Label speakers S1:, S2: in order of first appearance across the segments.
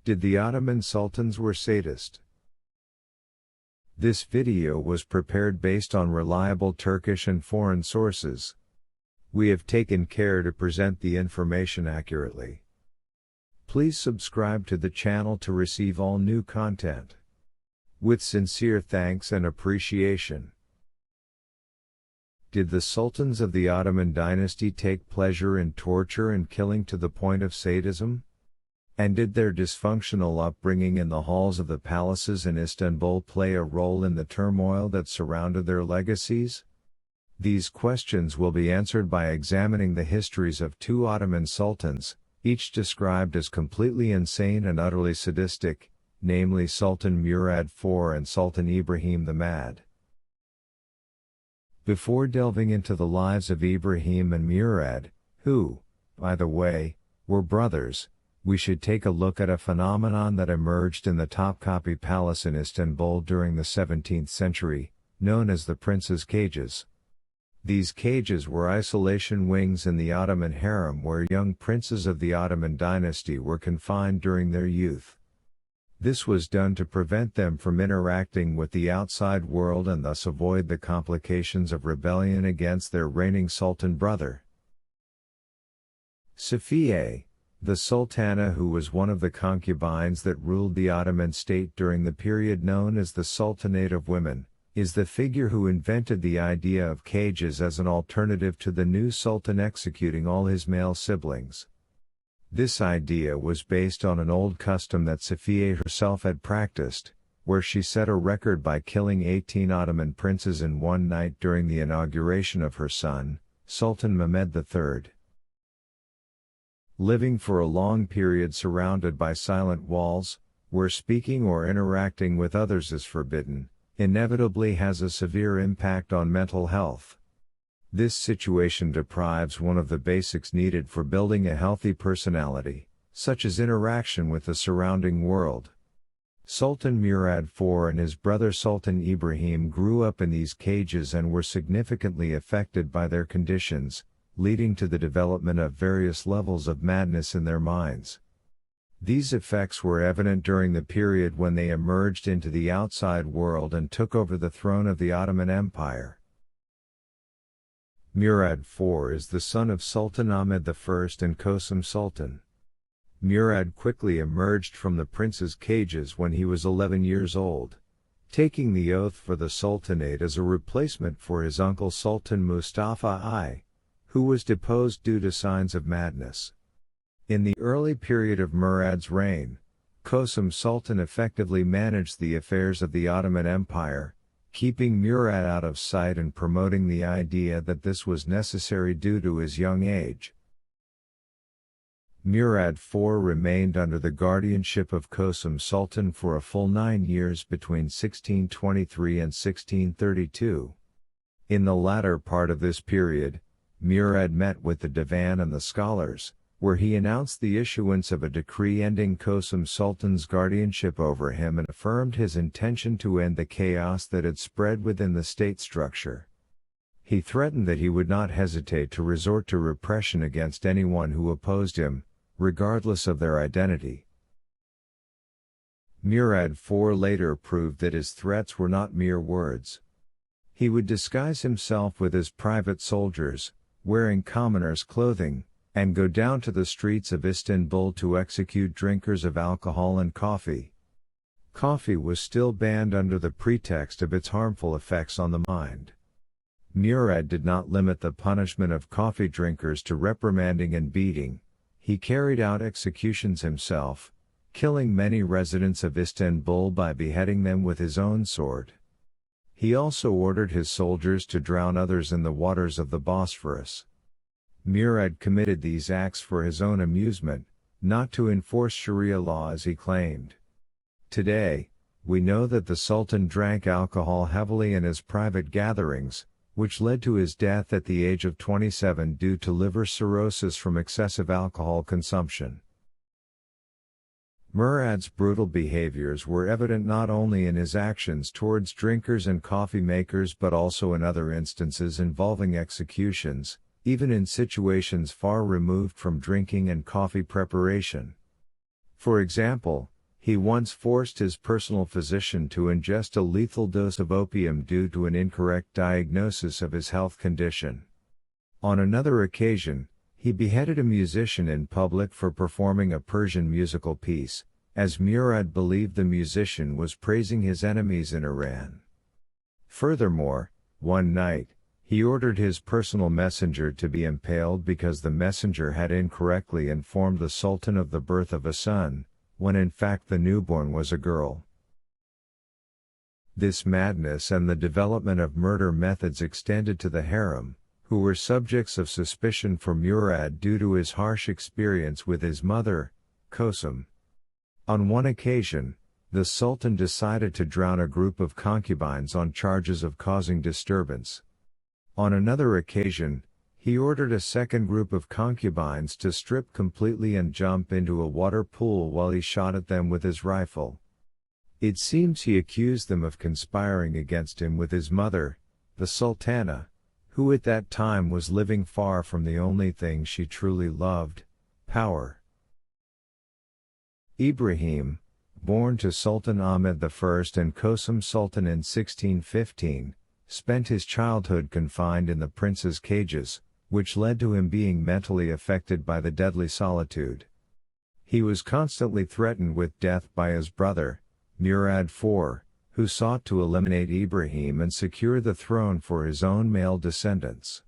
S1: Did the Ottoman Sultans were sadist? This video was prepared based on reliable Turkish and foreign sources. We have taken care to present the information accurately. Please subscribe to the channel to receive all new content. With sincere thanks and appreciation. Did the sultans of the Ottoman dynasty take pleasure in torture and killing to the point of sadism? And did their dysfunctional upbringing in the halls of the palaces in Istanbul play a role in the turmoil that surrounded their legacies? These questions will be answered by examining the histories of two Ottoman sultans, each described as completely insane and utterly sadistic, namely Sultan Murad IV and Sultan Ibrahim the Mad. Before delving into the lives of Ibrahim and Murad, who, by the way, were brothers, we should take a look at a phenomenon that emerged in the Topkapi Palace in Istanbul during the 17th century, known as the princes' cages. These cages were isolation wings in the Ottoman harem where young princes of the Ottoman dynasty were confined during their youth. This was done to prevent them from interacting with the outside world and thus avoid the complications of rebellion against their reigning sultan brother. Safiye, the sultana who was one of the concubines that ruled the Ottoman state during the period known as the Sultanate of Women, is the figure who invented the idea of cages as an alternative to the new sultan executing all his male siblings. This idea was based on an old custom that Safiye herself had practiced, where she set a record by killing 18 Ottoman princes in one night during the inauguration of her son, Sultan Mehmed III. Living for a long period surrounded by silent walls, where speaking or interacting with others is forbidden, inevitably has a severe impact on mental health. This situation deprives one of the basics needed for building a healthy personality, such as interaction with the surrounding world. Sultan Murad IV and his brother Sultan Ibrahim grew up in these cages and were significantly affected by their conditions, leading to the development of various levels of madness in their minds. These effects were evident during the period when they emerged into the outside world and took over the throne of the Ottoman Empire. Murad IV is the son of Sultan Ahmed I and Kosum Sultan. Murad quickly emerged from the prince's cages when he was 11 years old, taking the oath for the sultanate as a replacement for his uncle Sultan Mustafa I, who was deposed due to signs of madness. In the early period of Murad's reign, Kosum Sultan effectively managed the affairs of the Ottoman Empire, keeping Murad out of sight and promoting the idea that this was necessary due to his young age. Murad IV remained under the guardianship of Kosum Sultan for a full 9 years between 1623 and 1632. In the latter part of this period, Murad met with the Divan and the scholars, where he announced the issuance of a decree ending Kosum Sultan's guardianship over him and affirmed his intention to end the chaos that had spread within the state structure. He threatened that he would not hesitate to resort to repression against anyone who opposed him, regardless of their identity. Murad IV later proved that his threats were not mere words. He would disguise himself with his private soldiers, wearing commoners' clothing, and go down to the streets of Istanbul to execute drinkers of alcohol and coffee. Coffee was still banned under the pretext of its harmful effects on the mind. Murad did not limit the punishment of coffee drinkers to reprimanding and beating. He carried out executions himself, killing many residents of Istanbul by beheading them with his own sword. He also ordered his soldiers to drown others in the waters of the Bosphorus. Murad committed these acts for his own amusement, not to enforce Sharia law as he claimed. Today, we know that the Sultan drank alcohol heavily in his private gatherings, which led to his death at the age of 27 due to liver cirrhosis from excessive alcohol consumption. Murad's brutal behaviors were evident not only in his actions towards drinkers and coffee makers but also in other instances involving executions, even in situations far removed from drinking and coffee preparation. For example, he once forced his personal physician to ingest a lethal dose of opium due to an incorrect diagnosis of his health condition. On another occasion, he beheaded a musician in public for performing a Persian musical piece, as Murad believed the musician was praising his enemies in Iran. Furthermore, one night, he ordered his personal messenger to be impaled because the messenger had incorrectly informed the Sultan of the birth of a son, when in fact the newborn was a girl. This madness and the development of murder methods extended to the harem, who were subjects of suspicion for Murad due to his harsh experience with his mother, Kosum. On one occasion, the Sultan decided to drown a group of concubines on charges of causing disturbance. On another occasion, he ordered a second group of concubines to strip completely and jump into a water pool while he shot at them with his rifle. It seems he accused them of conspiring against him with his mother, the Sultana, who at that time was living far from the only thing she truly loved, power. Ibrahim, born to Sultan Ahmed I and Kosum Sultan in 1615, spent his childhood confined in the prince's cages, which led to him being mentally affected by the deadly solitude. He was constantly threatened with death by his brother, Murad IV, who sought to eliminate Ibrahim and secure the throne for his own male descendants.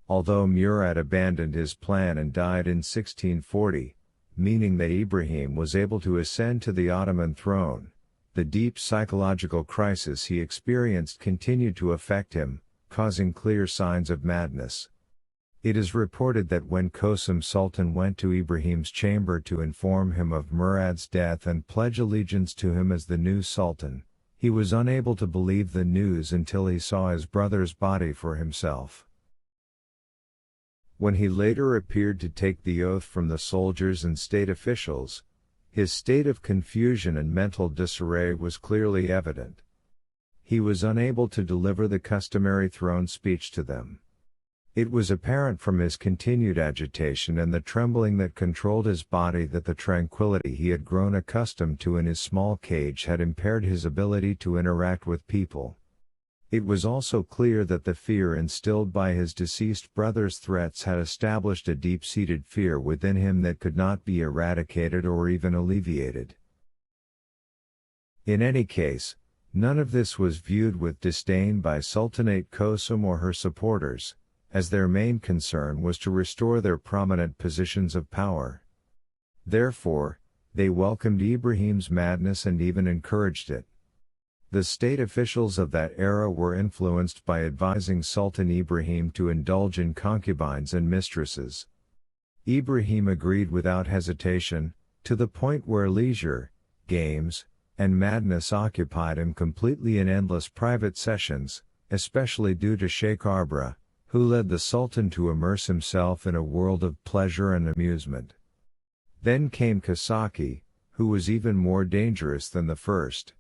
S1: Although Murad abandoned his plan and died in 1640, meaning that Ibrahim was able to ascend to the Ottoman throne, the deep psychological crisis he experienced continued to affect him, causing clear signs of madness. It is reported that when Kosum Sultan went to Ibrahim's chamber to inform him of Murad's death and pledge allegiance to him as the new sultan, he was unable to believe the news until he saw his brother's body for himself. When he later appeared to take the oath from the soldiers and state officials, his state of confusion and mental disarray was clearly evident. He was unable to deliver the customary throne speech to them. It was apparent from his continued agitation and the trembling that controlled his body that the tranquility he had grown accustomed to in his small cage had impaired his ability to interact with people. It was also clear that the fear instilled by his deceased brother's threats had established a deep-seated fear within him that could not be eradicated or even alleviated. In any case, none of this was viewed with disdain by Sultanate Kosum or her supporters, as their main concern was to restore their prominent positions of power. Therefore, they welcomed Ibrahim's madness and even encouraged it. The state officials of that era were influenced by advising Sultan Ibrahim to indulge in concubines and mistresses. Ibrahim agreed without hesitation, to the point where leisure, games, and madness occupied him completely in endless private sessions, especially due to Sheikh Arbra, who led the Sultan to immerse himself in a world of pleasure and amusement. Then came Kasaki, who was even more dangerous than the first.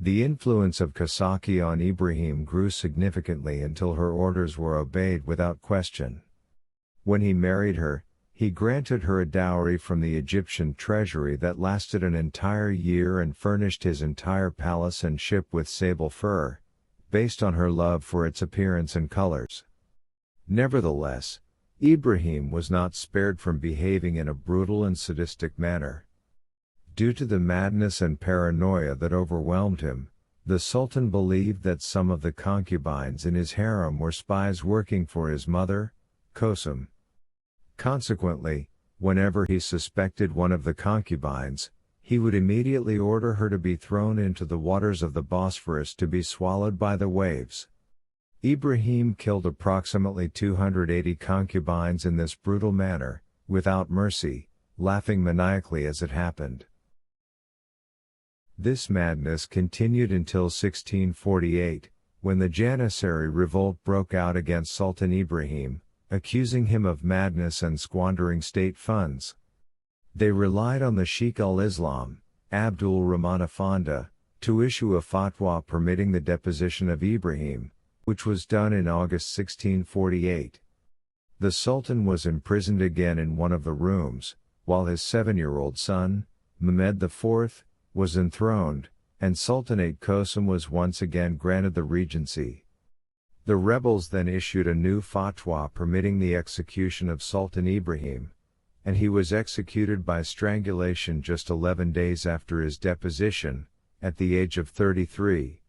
S1: The influence of Kasaki on Ibrahim grew significantly until her orders were obeyed without question. When he married her, he granted her a dowry from the Egyptian treasury that lasted an entire year and furnished his entire palace and ship with sable fur, based on her love for its appearance and colors. Nevertheless, Ibrahim was not spared from behaving in a brutal and sadistic manner. Due to the madness and paranoia that overwhelmed him, the Sultan believed that some of the concubines in his harem were spies working for his mother, Kosum. Consequently, whenever he suspected one of the concubines, he would immediately order her to be thrown into the waters of the Bosphorus to be swallowed by the waves. Ibrahim killed approximately 280 concubines in this brutal manner, without mercy, laughing maniacally as it happened. This madness continued until 1648, when the Janissary revolt broke out against Sultan Ibrahim, accusing him of madness and squandering state funds. They relied on the Sheikh al-Islam, Abdul Rahman Afanda, to issue a fatwa permitting the deposition of Ibrahim, which was done in August 1648. The Sultan was imprisoned again in one of the rooms, while his 7-year-old son, Mehmed IV, was enthroned, and Sultanate Kosum was once again granted the regency. The rebels then issued a new fatwa permitting the execution of Sultan Ibrahim, and he was executed by strangulation just 11 days after his deposition, at the age of 33,